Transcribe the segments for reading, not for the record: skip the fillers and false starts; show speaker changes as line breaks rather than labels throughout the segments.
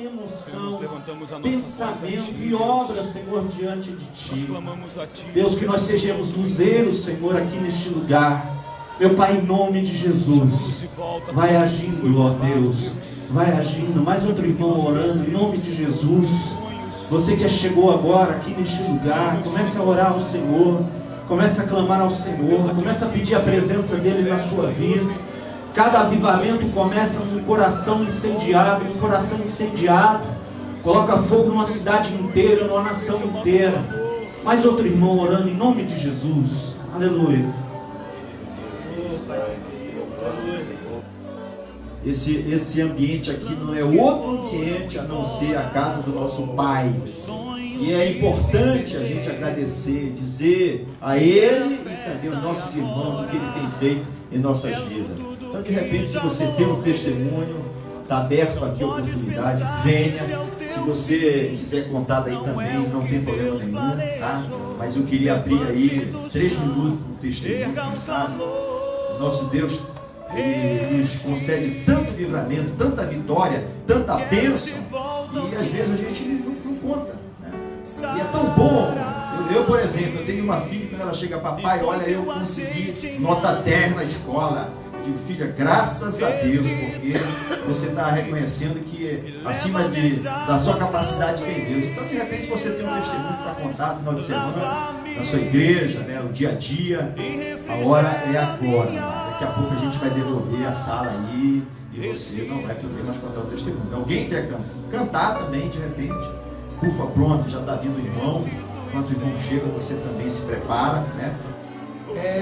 emoção,
levantamos a nossa
pensamento e obra, Senhor, diante de Ti.
Nós clamamos a Ti.
Deus, que nós sejamos luzeiros, Senhor, aqui neste lugar. Meu Pai, em nome de Jesus, vai agindo, ó Deus, vai agindo. Mais outro irmão orando, em nome de Jesus. Você que chegou agora aqui neste lugar, comece a orar ao Senhor, comece a clamar ao Senhor, comece a pedir a presença dEle na sua vida. Cada avivamento começa num coração incendiado, coloca fogo numa cidade inteira, numa nação inteira. Mais outro irmão orando em nome de Jesus. Aleluia.
Esse ambiente aqui não é outro ambiente a não ser a casa do nosso Pai. E é importante a gente agradecer, dizer a Ele e também aos nossos irmãos o que Ele tem feito em nossas vidas. Então, de repente, se você tem um testemunho, está aberto aqui a oportunidade, venha. Se você quiser contar daí também, não tem problema nenhum, tá? Mas eu queria abrir aí 3 minutos para o testemunho, sabe? O nosso Deus, Ele nos concede tanto livramento, tanta vitória, tanta bênção, e às vezes a gente não conta, né? E é tão bom. Eu, por exemplo, eu tenho uma filha, quando ela chega, papai, olha, eu consegui nota 10 na escola. Eu digo, filha, graças a Deus, porque você está reconhecendo que acima da sua capacidade tem Deus. Então, de repente, você tem um testemunho para contar no final de semana, na sua igreja, né, o dia a dia. A hora é agora. Daqui a pouco a gente vai devolver a sala aí e você não vai poder mais contar o testemunho. Alguém quer cantar também, de repente? Pufa, pronto, já está vindo o irmão. Enquanto o irmão chega, você também se prepara, né?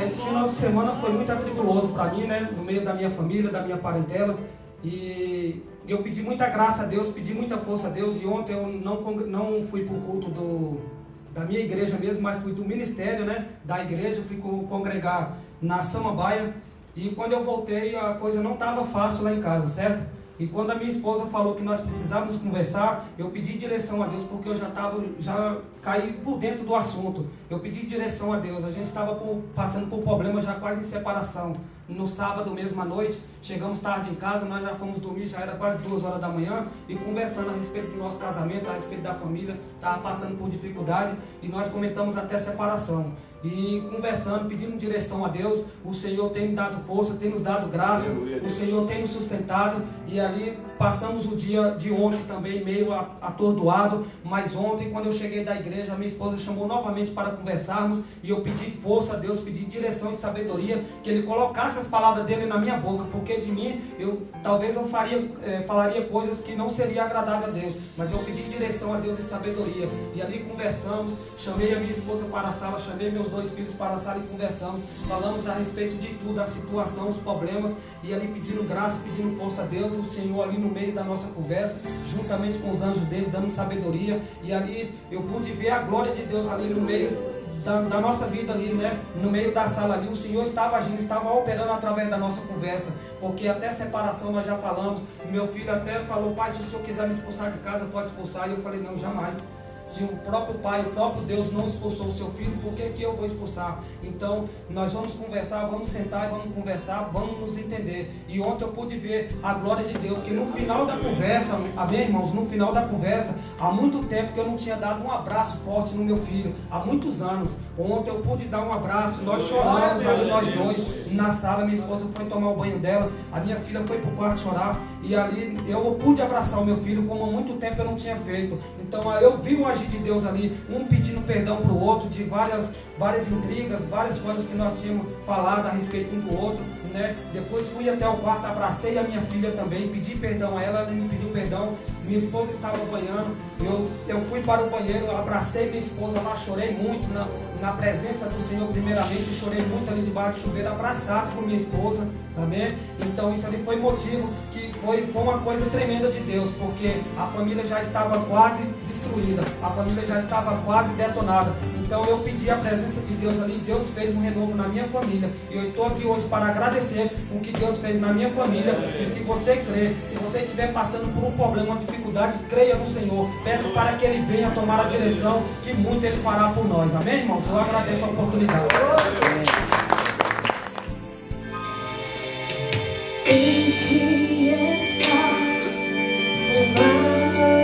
Esse final de semana foi muito atribuloso para mim, né? No meio da minha família, da minha parentela. E eu pedi muita graça a Deus, pedi muita força a Deus. E ontem eu não fui para o culto da minha igreja mesmo, mas fui do ministério, né? Da igreja, fui congregar na Samambaia. E quando eu voltei, a coisa não estava fácil lá em casa, certo? E quando a minha esposa falou que nós precisávamos conversar, eu pedi direção a Deus, porque eu já caí por dentro do assunto. Eu pedi direção a Deus. A gente estava passando por problemas já quase em separação. No sábado mesmo à noite, chegamos tarde em casa, nós já fomos dormir, já era quase 2 horas da manhã, e conversando a respeito do nosso casamento, a respeito da família, estava passando por dificuldade, e nós comentamos até separação. E conversando, pedindo direção a Deus, o Senhor tem me dado força, tem nos dado graça, o Senhor tem nos sustentado, e ali passamos o dia de ontem também meio atordoado, mas ontem, quando eu cheguei da igreja, a minha esposa chamou novamente para conversarmos, e eu pedi força a Deus, pedi direção e sabedoria, que Ele colocasse as palavras dele na minha boca, porque de mim, talvez eu falaria coisas que não seria agradável a Deus, mas eu pedi direção a Deus e sabedoria, e ali conversamos, chamei a minha esposa para a sala, chamei meus 2 filhos para a sala e conversamos, falamos a respeito de tudo, a situação, os problemas, e ali pedindo graça, pedindo força a Deus, e o Senhor ali no meio da nossa conversa, juntamente com os anjos dele, dando sabedoria, e ali eu pude ver a glória de Deus ali no meio da nossa vida ali, né? No meio da sala ali, o Senhor estava agindo, estava operando através da nossa conversa, porque até separação nós já falamos. Meu filho até falou, pai, se o Senhor quiser me expulsar de casa, pode expulsar. E eu falei, não, jamais. Se o próprio Pai, o próprio Deus não expulsou o seu filho, por que eu vou expulsar? Então, nós vamos conversar, vamos sentar e vamos conversar, vamos nos entender. E ontem eu pude ver a glória de Deus, que no final da conversa, amém, irmãos? No final da conversa, há muito tempo que eu não tinha dado um abraço forte no meu filho, há muitos anos. Ontem eu pude dar um abraço, nós choramos ali, nós dois, na sala. Minha esposa foi tomar o banho dela, a minha filha foi para o quarto chorar, e ali eu pude abraçar o meu filho, como há muito tempo eu não tinha feito. Então, eu vi um agir de Deus ali, um pedindo perdão para o outro, de várias intrigas, várias coisas que nós tínhamos falado a respeito um do outro, né? Depois fui até o quarto, abracei a minha filha também, pedi perdão a ela, ela me pediu perdão. Minha esposa estava banhando, eu fui para o banheiro, abracei minha esposa lá, chorei muito na presença do Senhor primeiramente, chorei muito ali debaixo do chuveiro, abraçado com minha esposa, amém? Então isso ali foi motivo, que foi uma coisa tremenda de Deus, porque a família já estava quase destruída, a família já estava quase detonada. Então eu pedi a presença de Deus ali, Deus fez um renovo na minha família, e eu estou aqui hoje para agradecer o que Deus fez na minha família. E se você crer, se você estiver passando por um problema, uma dificuldade, creia no Senhor, peça para que Ele venha tomar a direção, que muito Ele fará por nós, amém, irmãos? Eu agradeço a oportunidade.
Em ti está o mar.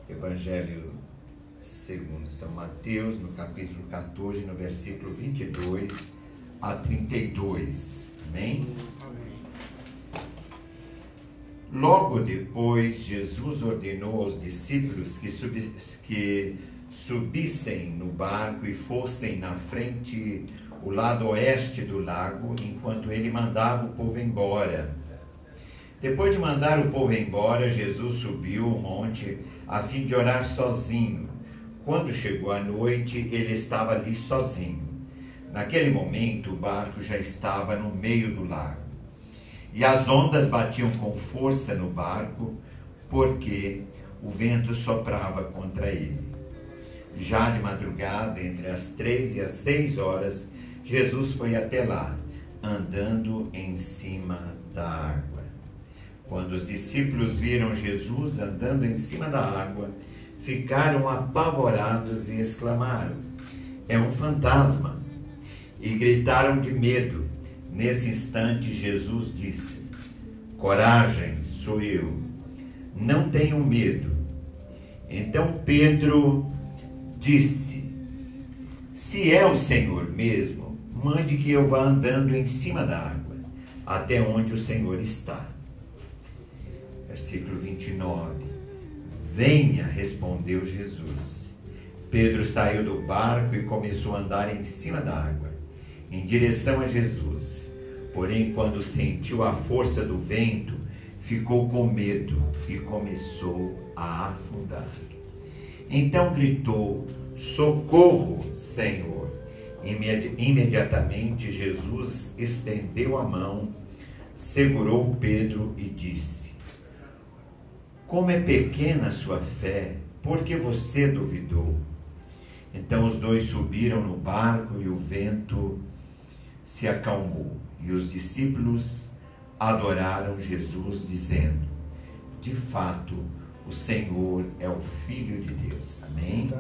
Evangelho segundo São Mateus, no capítulo 14, no versículo 22 a 32. Amém? Logo depois, Jesus ordenou aos discípulos que subissem no barco e fossem na frente, o lado oeste do lago, enquanto ele mandava o povo embora. Depois de mandar o povo embora, Jesus subiu o monte a fim de orar sozinho. Quando chegou a noite, ele estava ali sozinho. Naquele momento, o barco já estava no meio do lago. E as ondas batiam com força no barco, porque o vento soprava contra ele. Já de madrugada, entre as 3 e as 6 horas, Jesus foi até lá, andando em cima da água. Quando os discípulos viram Jesus andando em cima da água, ficaram apavorados e exclamaram: "É um fantasma!" E gritaram de medo. Nesse instante, Jesus disse: "Coragem, sou eu. Não tenham medo." Então Pedro disse: "Se é o Senhor mesmo, mande que eu vá andando em cima da água, até onde o Senhor está." Versículo 29. "Venha", respondeu Jesus. Pedro saiu do barco e começou a andar em cima da água, em direção a Jesus. Porém, quando sentiu a força do vento, ficou com medo e começou a afundar. Então gritou: socorro, Senhor! Imediatamente Jesus estendeu a mão, segurou Pedro e disse: como é pequena a sua fé, por que você duvidou? Então os dois subiram no barco e o vento se acalmou. E os discípulos adoraram Jesus, dizendo: de fato, o Senhor é o Filho de Deus. Amém?